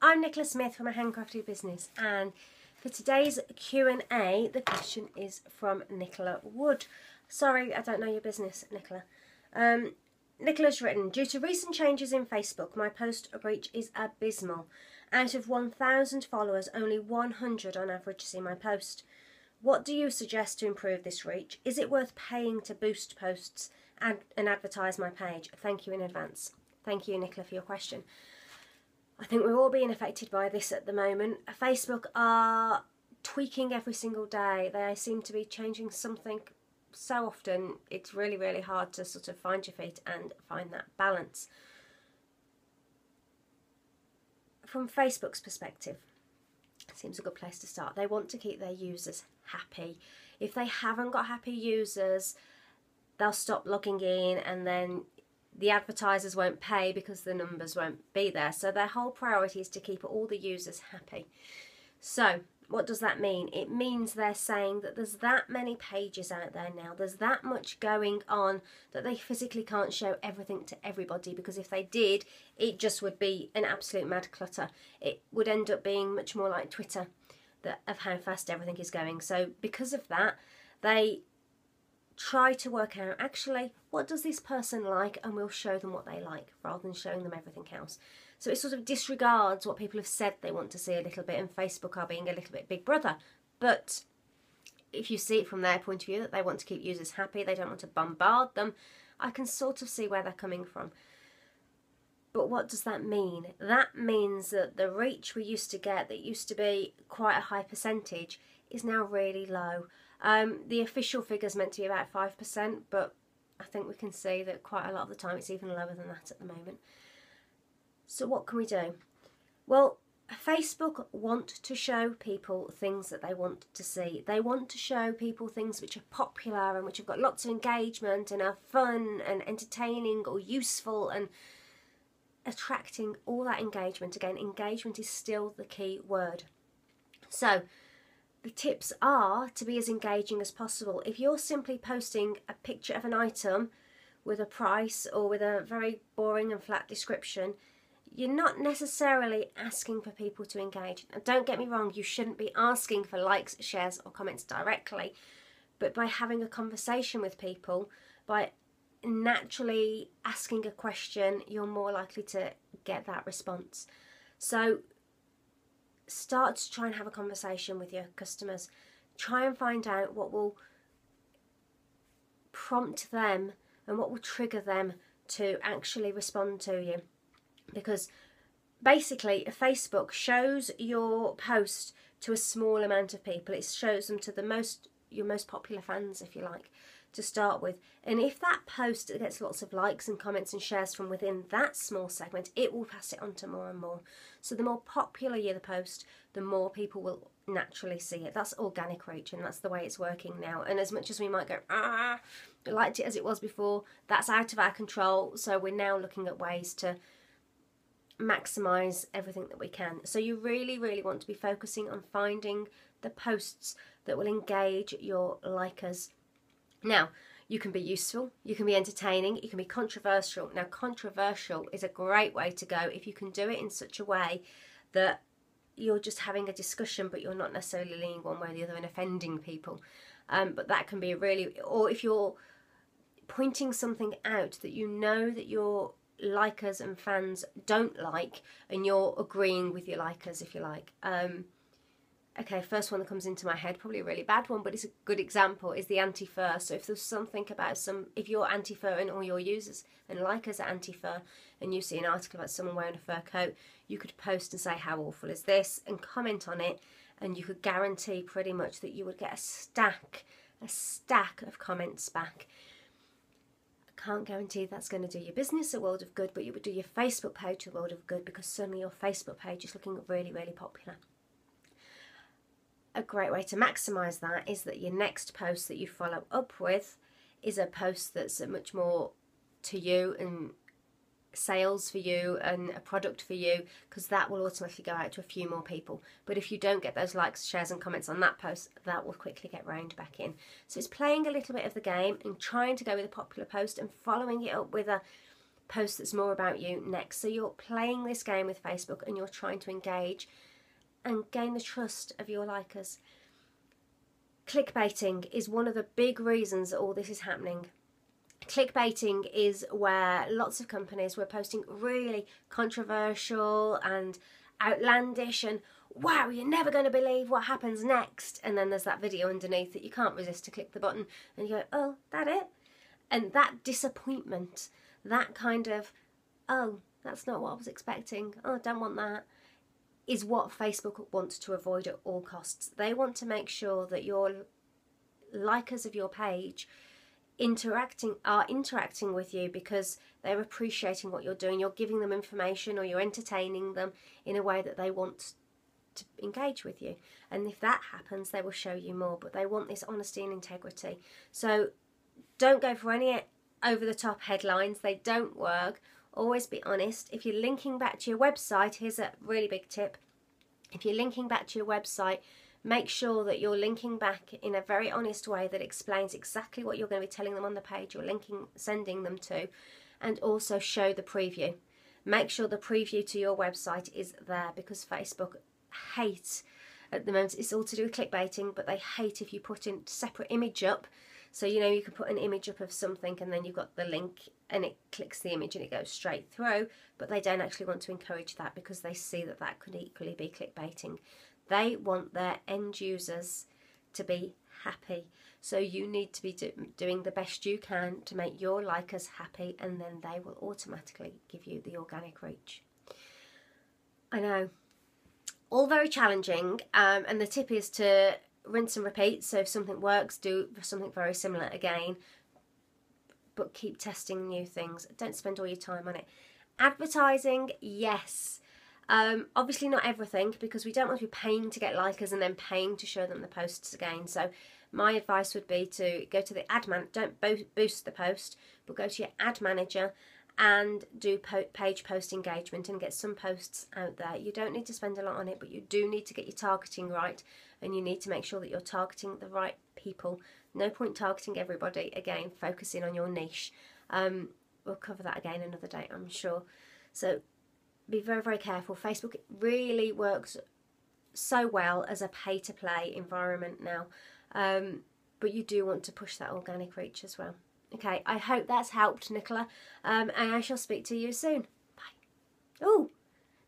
I'm Nicola Smith from A Handcrafted Business, and for today's Q&A, the question is from Nicola Wood. Sorry, I don't know your business, Nicola. Nicola's written, due to recent changes in Facebook, my post reach is abysmal. Out of 1,000 followers, only 100 on average see my post. What do you suggest to improve this reach? Is it worth paying to boost posts and advertise my page? Thank you in advance. Thank you, Nicola, for your question. I think we're all being affected by this at the moment. Facebook are tweaking every single day. They seem to be changing something so often. It's really, really hard to sort of find your feet and find that balance. From Facebook's perspective, it seems a good place to start. They want to keep their users happy. If they haven't got happy users, they'll stop logging in, and then the advertisers won't pay because the numbers won't be there. So their whole priority is to keep all the users happy. So what does that mean? It means they're saying that there's that many pages out there now, there's that much going on that they physically can't show everything to everybody, because if they did, it just would be an absolute mad clutter. It would end up being much more like Twitter, of how fast everything is going. So because of that, they try to work out, actually, what does this person like, and we'll show them what they like rather than showing them everything else. So it sort of disregards what people have said they want to see a little bit, and Facebook are being a little bit big brother. But if you see it from their point of view, that they want to keep users happy, they don't want to bombard them, I can sort of see where they're coming from. But what does that mean? That means that the reach we used to get, that used to be quite a high percentage, is now really low. The official figure is meant to be about 5%, but I think we can see that quite a lot of the time it's even lower than that at the moment. So what can we do? Well, Facebook want to show people things that they want to see. They want to show people things which are popular and which have got lots of engagement and are fun and entertaining or useful and attracting all that engagement. Again, engagement is still the key word. So the tips are to be as engaging as possible. If you're simply posting a picture of an item with a price or with a very boring and flat description, you're not necessarily asking for people to engage. Now, don't get me wrong, you shouldn't be asking for likes, shares or comments directly, but by having a conversation with people, by naturally asking a question, you're more likely to get that response. So start to try and have a conversation with your customers. Try and find out what will prompt them and what will trigger them to actually respond to you. Because basically Facebook shows your post to a small amount of people. It shows them to your most popular fans, if you like, to start with. And if that post gets lots of likes and comments and shares from within that small segment, it will pass it on to more and more. So the more popular the post, the more people will naturally see it. That's organic reach, and that's the way it's working now. And as much as we might go, I liked it as it was before, that's out of our control. So we're now looking at ways to maximise everything that we can. So you really, really want to be focusing on finding the posts that will engage your likers. Now, you can be useful, you can be entertaining, you can be controversial. Now, controversial is a great way to go if you can do it in such a way that you're just having a discussion, but you're not necessarily leaning one way or the other and offending people. But that can be or if you're pointing something out that you know that your likers and fans don't like, and you're agreeing with your likers, if you like. Okay, first one that comes into my head, probably a really bad one, but it's a good example, is the anti-fur. So if there's something about if you're anti-fur and all your users and likers are anti-fur, and you see an article about someone wearing a fur coat, you could post and say, how awful is this, and comment on it, and you could guarantee pretty much that you would get a stack of comments back. I can't guarantee that's going to do your business a world of good, but you would do your Facebook page a world of good, because suddenly your Facebook page is looking really, really popular. A great way to maximise that is that your next post that you follow up with is a post that's much more to you and sales for you and a product for you, because that will automatically go out to a few more people. But if you don't get those likes, shares and comments on that post, that will quickly get round back in. So it's playing a little bit of the game and trying to go with a popular post and following it up with a post that's more about you next. So you're playing this game with Facebook and you're trying to engage and gain the trust of your likers. Clickbaiting is one of the big reasons that all this is happening. Clickbaiting is where lots of companies were posting really controversial and outlandish and wow, you're never going to believe what happens next. And then there's that video underneath that you can't resist to click the button and you go, oh, that it? And that disappointment, that kind of, oh, that's not what I was expecting. Oh, I don't want that, is what Facebook wants to avoid at all costs. They want to make sure that your likers of your page are interacting with you because they're appreciating what you're doing. You're giving them information or you're entertaining them in a way that they want to engage with you. And if that happens, they will show you more. But they want this honesty and integrity. So don't go for any over-the-top headlines. They don't work. Always be honest. If you're linking back to your website, here's a really big tip. If you're linking back to your website, make sure that you're linking back in a very honest way that explains exactly what you're going to be telling them on the page you're sending them to, and also show the preview. Make sure the preview to your website is there, because Facebook hate, at the moment it's all to do with clickbaiting, but they hate if you put in separate image up. So you know, you can put an image up of something and then you've got the link and it clicks the image and it goes straight through, but they don't actually want to encourage that because they see that that could equally be clickbaiting. They want their end users to be happy. So you need to be doing the best you can to make your likers happy, and then they will automatically give you the organic reach. I know, all very challenging, and the tip is to rinse and repeat. So if something works, do something very similar again, but keep testing new things. Don't spend all your time on it. Advertising, yes. Obviously not everything, because we don't want to be paying to get likers and then paying to show them the posts again. So my advice would be to go to the ad man. Don't boost the post, but go to your ad manager and do page post engagement and get some posts out there. You don't need to spend a lot on it, but you do need to get your targeting right, and you need to make sure that you're targeting the right people. No point targeting everybody. Again, focusing on your niche. We'll cover that again another day, I'm sure. So be very, very careful. Facebook really works so well as a pay-to-play environment now, but you do want to push that organic reach as well. Okay, I hope that's helped, Nicola, and I shall speak to you soon. Bye. Oh,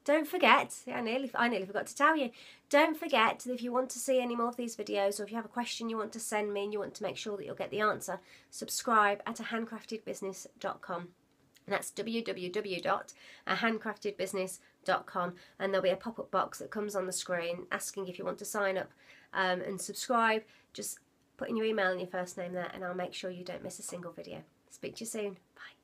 don't forget, I nearly forgot to tell you, don't forget that if you want to see any more of these videos, or if you have a question you want to send me and you want to make sure that you'll get the answer, subscribe at ahandcraftedbusiness.com. And that's www.ahandcraftedbusiness.com, and there'll be a pop-up box that comes on the screen asking if you want to sign up and subscribe. Just put in your email and your first name there, and I'll make sure you don't miss a single video. Speak to you soon. Bye.